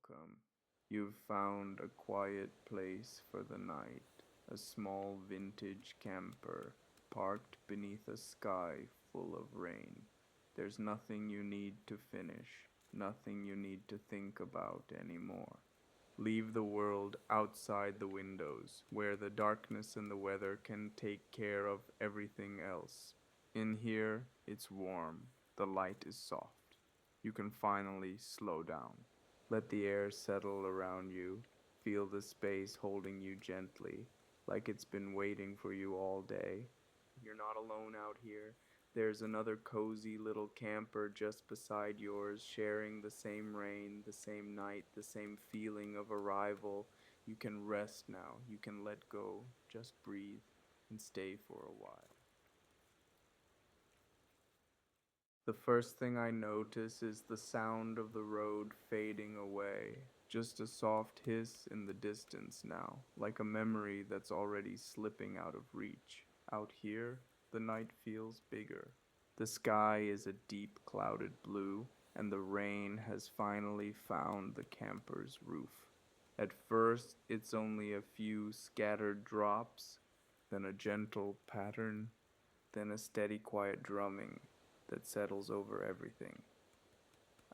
welcome. You've found a quiet place for the night, a small vintage camper parked beneath a sky full of rain. There's nothing you need to finish, nothing you need to think about anymore. Leave the world outside the windows, where the darkness and the weather can take care of everything else. In here, it's warm, the light is soft. You can finally slow down. Let the air settle around you. Feel the space holding you gently, like it's been waiting for you all day. You're not alone out here. There's another cozy little camper just beside yours, sharing the same rain, the same night, the same feeling of arrival. You can rest now. You can let go. Just breathe and stay for a while. The first thing I notice is the sound of the road fading away. Just a soft hiss in the distance now, like a memory that's already slipping out of reach. Out here, the night feels bigger. The sky is a deep clouded blue, and the rain has finally found the camper's roof. At first, it's only a few scattered drops, then a gentle pattern, then a steady quiet drumming that settles over everything.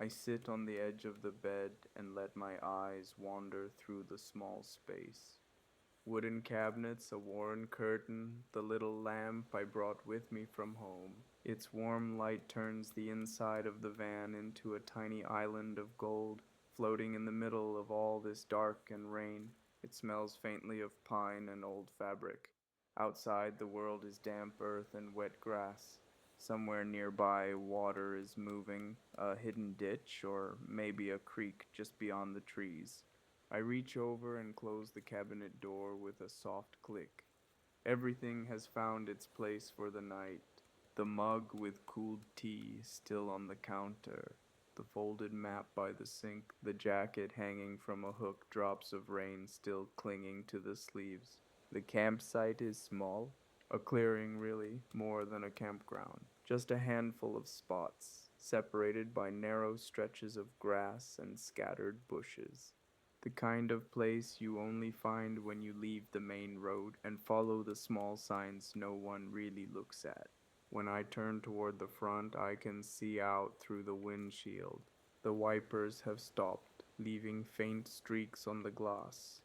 I sit on the edge of the bed and let my eyes wander through the small space. Wooden cabinets, a worn curtain, the little lamp I brought with me from home. Its warm light turns the inside of the van into a tiny island of gold, floating in the middle of all this dark and rain. It smells faintly of pine and old fabric. Outside, the world is damp earth and wet grass. Somewhere nearby, water is moving, a hidden ditch, or maybe a creek just beyond the trees. I reach over and close the cabinet door with a soft click. Everything has found its place for the night. The mug with cooled tea still on the counter, the folded map by the sink, the jacket hanging from a hook, drops of rain still clinging to the sleeves. The campsite is small, a clearing really, more than a campground. Just a handful of spots, separated by narrow stretches of grass and scattered bushes. The kind of place you only find when you leave the main road and follow the small signs no one really looks at. When I turn toward the front, I can see out through the windshield. The wipers have stopped, leaving faint streaks on the glass.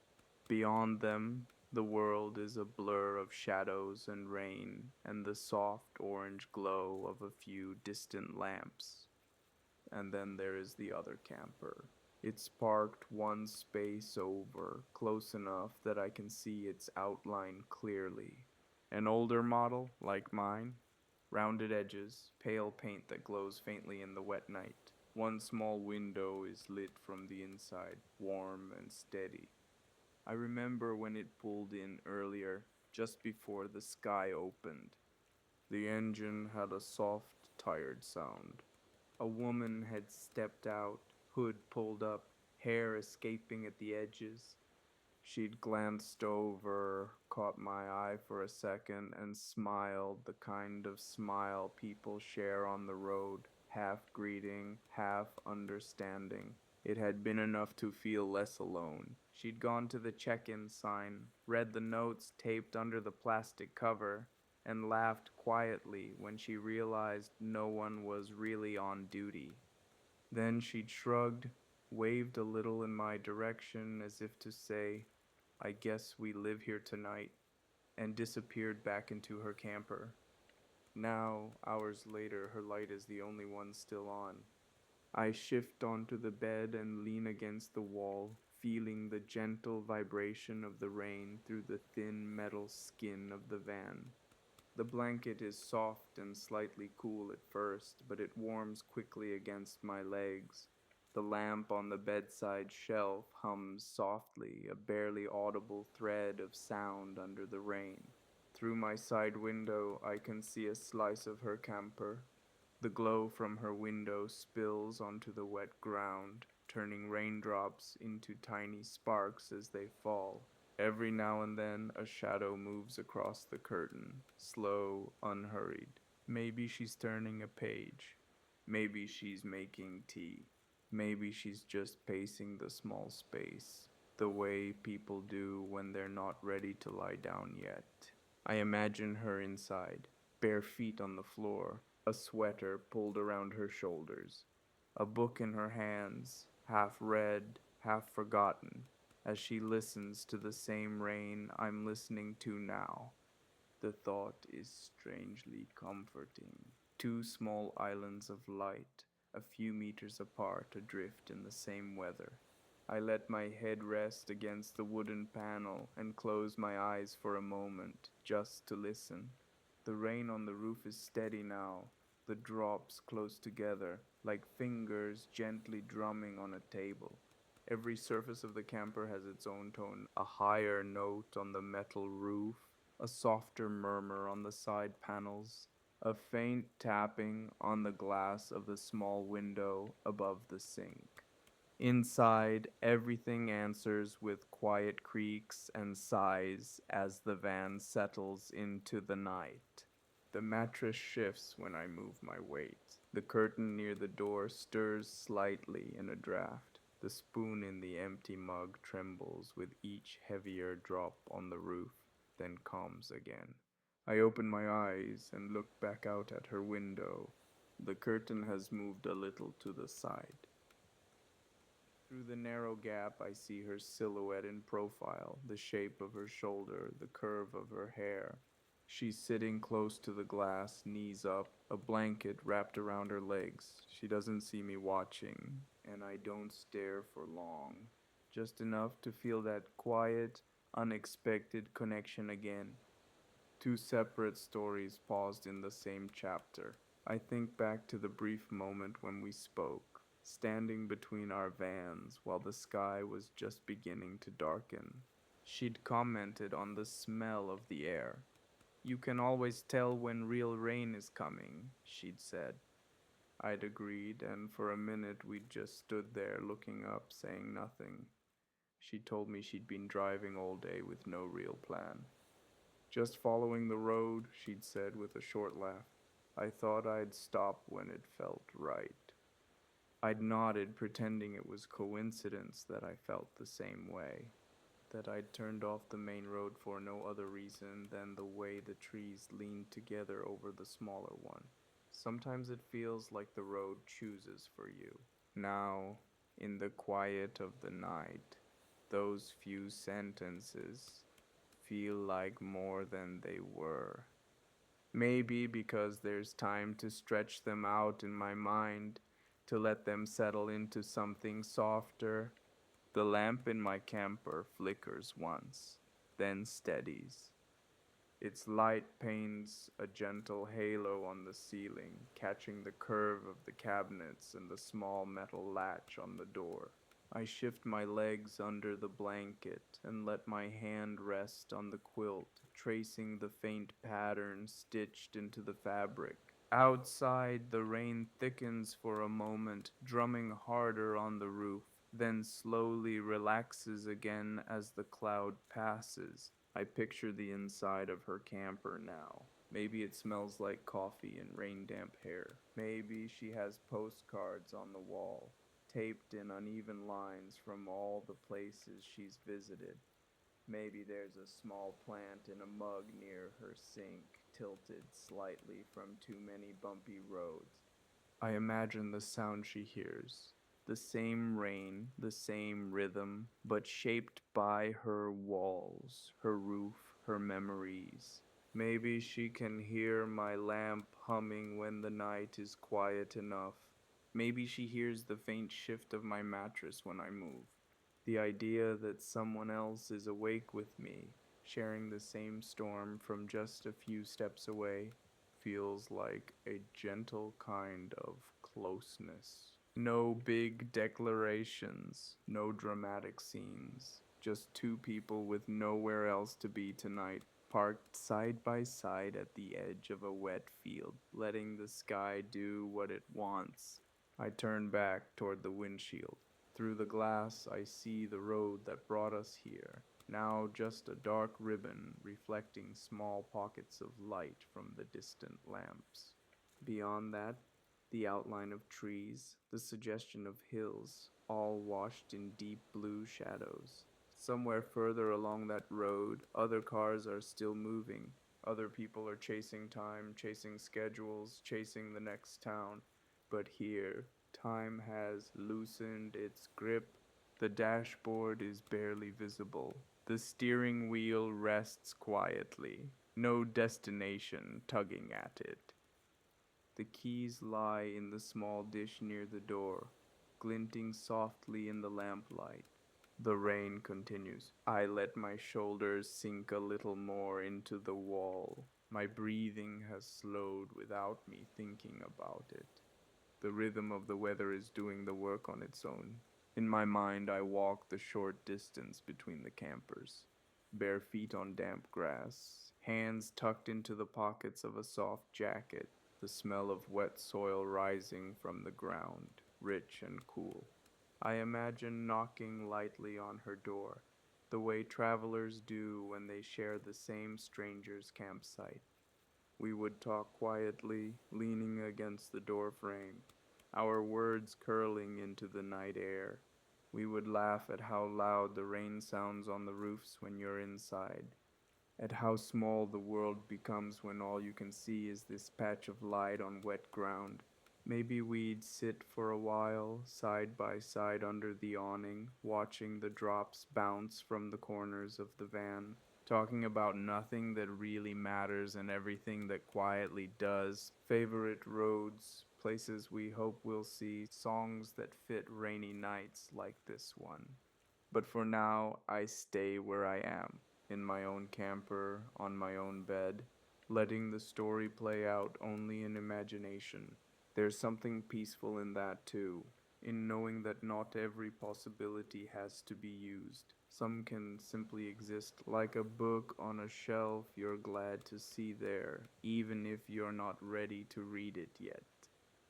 Beyond them, the world is a blur of shadows and rain and the soft orange glow of a few distant lamps. And then there is the other camper. It's parked one space over, close enough that I can see its outline clearly. An older model, like mine, rounded edges, pale paint that glows faintly in the wet night. One small window is lit from the inside, warm and steady. I remember when it pulled in earlier, just before the sky opened. The engine had a soft, tired sound. A woman had stepped out, hood pulled up, hair escaping at the edges. She'd glanced over, caught my eye for a second, and smiled the kind of smile people share on the road, half greeting, half understanding. It had been enough to feel less alone. She'd gone to the check-in sign, read the notes taped under the plastic cover, and laughed quietly when she realized no one was really on duty. Then she'd shrugged, waved a little in my direction as if to say, "I guess we live here tonight," and disappeared back into her camper. Now, hours later, her light is the only one still on. I shift onto the bed and lean against the wall, feeling the gentle vibration of the rain through the thin metal skin of the van. The blanket is soft and slightly cool at first, but it warms quickly against my legs. The lamp on the bedside shelf hums softly, a barely audible thread of sound under the rain. Through my side window, I can see a slice of her camper. The glow from her window spills onto the wet ground, turning raindrops into tiny sparks as they fall. Every now and then, a shadow moves across the curtain, slow, unhurried. Maybe she's turning a page. Maybe she's making tea. Maybe she's just pacing the small space, the way people do when they're not ready to lie down yet. I imagine her inside, bare feet on the floor, a sweater pulled around her shoulders, a book in her hands, half read, half forgotten, as she listens to the same rain I'm listening to now. The thought is strangely comforting. Two small islands of light, a few meters apart, adrift in the same weather. I let my head rest against the wooden panel and close my eyes for a moment, just to listen. The rain on the roof is steady now, the drops close together, like fingers gently drumming on a table. Every surface of the camper has its own tone, a higher note on the metal roof, a softer murmur on the side panels, a faint tapping on the glass of the small window above the sink. Inside, everything answers with quiet creaks and sighs as the van settles into the night. The mattress shifts when I move my weight. The curtain near the door stirs slightly in a draft. The spoon in the empty mug trembles with each heavier drop on the roof, then calms again. I open my eyes and look back out at her window. The curtain has moved a little to the side. Through the narrow gap, I see her silhouette in profile, the shape of her shoulder, the curve of her hair. She's sitting close to the glass, knees up, a blanket wrapped around her legs. She doesn't see me watching, and I don't stare for long. Just enough to feel that quiet, unexpected connection again. Two separate stories paused in the same chapter. I think back to the brief moment when we spoke, standing between our vans while the sky was just beginning to darken. She'd commented on the smell of the air. "You can always tell when real rain is coming," she'd said. I'd agreed, and for a minute we'd just stood there looking up, saying nothing. She told me she'd been driving all day with no real plan. "Just following the road," she'd said with a short laugh. I thought I'd stop when it felt right. I'd nodded, pretending it was coincidence that I felt the same way, that I'd turned off the main road for no other reason than the way the trees leaned together over the smaller one. Sometimes it feels like the road chooses for you. Now, in the quiet of the night, those few sentences feel like more than they were. Maybe because there's time to stretch them out in my mind, to let them settle into something softer. The lamp in my camper flickers once, then steadies. Its light paints a gentle halo on the ceiling, catching the curve of the cabinets and the small metal latch on the door. I shift my legs under the blanket and let my hand rest on the quilt, tracing the faint pattern stitched into the fabric. Outside, the rain thickens for a moment, drumming harder on the roof, then slowly relaxes again as the cloud passes. I picture the inside of her camper now. Maybe it smells like coffee and rain-damp hair. Maybe she has postcards on the wall, taped in uneven lines from all the places she's visited. Maybe there's a small plant in a mug near her sink, tilted slightly from too many bumpy roads. I imagine the sound she hears. The same rain, the same rhythm, but shaped by her walls, her roof, her memories. Maybe she can hear my lamp humming when the night is quiet enough. Maybe she hears the faint shift of my mattress when I move. The idea that someone else is awake with me, sharing the same storm from just a few steps away, feels like a gentle kind of closeness. No big declarations, no dramatic scenes, just two people with nowhere else to be tonight, parked side by side at the edge of a wet field, letting the sky do what it wants. I turn back toward the windshield. Through the glass, I see the road that brought us here, now just a dark ribbon reflecting small pockets of light from the distant lamps. Beyond that, The outline of trees, the suggestion of hills, all washed in deep blue shadows. Somewhere further along that road, other cars are still moving. Other people are chasing time, chasing schedules, chasing the next town. But here, time has loosened its grip. The dashboard is barely visible. The steering wheel rests quietly, no destination tugging at it. The keys lie in the small dish near the door, glinting softly in the lamplight. The rain continues. I let my shoulders sink a little more into the wall. My breathing has slowed without me thinking about it. The rhythm of the weather is doing the work on its own. In my mind, I walk the short distance between the campers, bare feet on damp grass, hands tucked into the pockets of a soft jacket, the smell of wet soil rising from the ground, rich and cool. I imagine knocking lightly on her door, the way travelers do when they share the same stranger's campsite. We would talk quietly, leaning against the door frame, our words curling into the night air. We would laugh at how loud the rain sounds on the roofs when you're inside, at how small the world becomes when all you can see is this patch of light on wet ground. Maybe we'd sit for a while, side by side under the awning, watching the drops bounce from the corners of the van, talking about nothing that really matters and everything that quietly does. Favorite roads, places we hope we'll see, songs that fit rainy nights like this one. But for now, I stay where I am, in my own camper, on my own bed, letting the story play out only in imagination. There's something peaceful in that too, in knowing that not every possibility has to be used. Some can simply exist like a book on a shelf you're glad to see there, even if you're not ready to read it yet.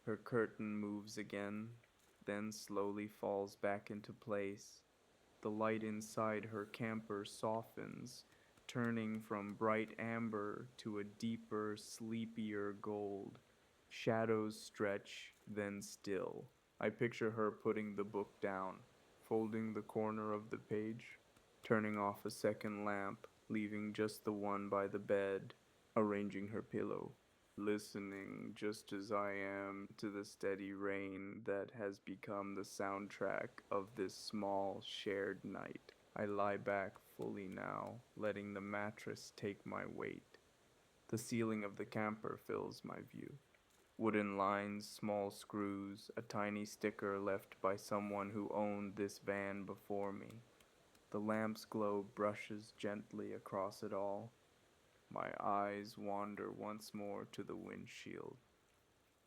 Her curtain moves again, then slowly falls back into place. The light inside her camper softens, turning from bright amber to a deeper, sleepier gold. Shadows stretch, then still. I picture her putting the book down, folding the corner of the page, turning off a second lamp, leaving just the one by the bed, arranging her pillow, listening just as I am to the steady rain that has become the soundtrack of this small shared night. I lie back fully now, letting the mattress take my weight. The ceiling of the camper fills my view. Wooden lines, small screws, a tiny sticker left by someone who owned this van before me. The lamp's glow brushes gently across it all. My eyes wander once more to the windshield.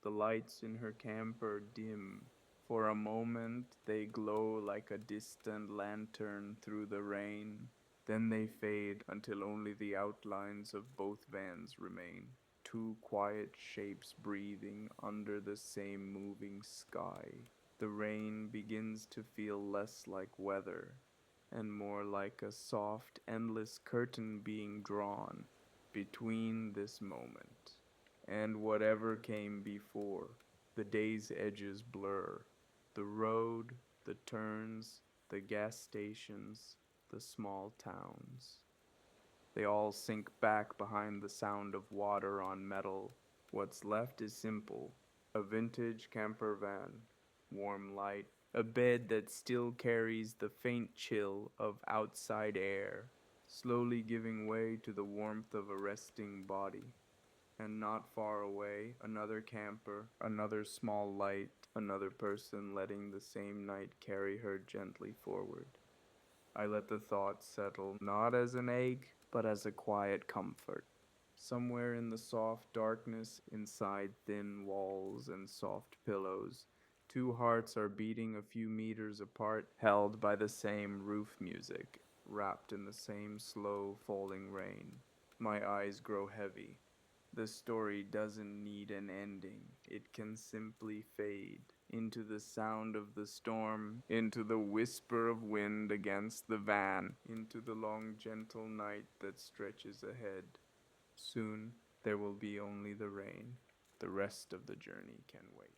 The lights in her camper dim. For a moment they glow like a distant lantern through the rain. Then they fade until only the outlines of both vans remain. Two quiet shapes breathing under the same moving sky. The rain begins to feel less like weather and more like a soft, endless curtain being drawn between this moment and whatever came before. The day's edges blur. The road, the turns, the gas stations, the small towns. They all sink back behind the sound of water on metal. What's left is simple: a vintage camper van, warm light, a bed that still carries the faint chill of outside air, slowly giving way to the warmth of a resting body. And not far away, another camper, another small light, another person letting the same night carry her gently forward. I let the thought settle, not as an ache, but as a quiet comfort. Somewhere in the soft darkness, inside thin walls and soft pillows, two hearts are beating a few meters apart, held by the same roof music, wrapped in the same slow falling rain. My eyes grow heavy. The story doesn't need an ending. It can simply fade into the sound of the storm, into the whisper of wind against the van, into the long, gentle night that stretches ahead. Soon there will be only the rain. The rest of the journey can wait.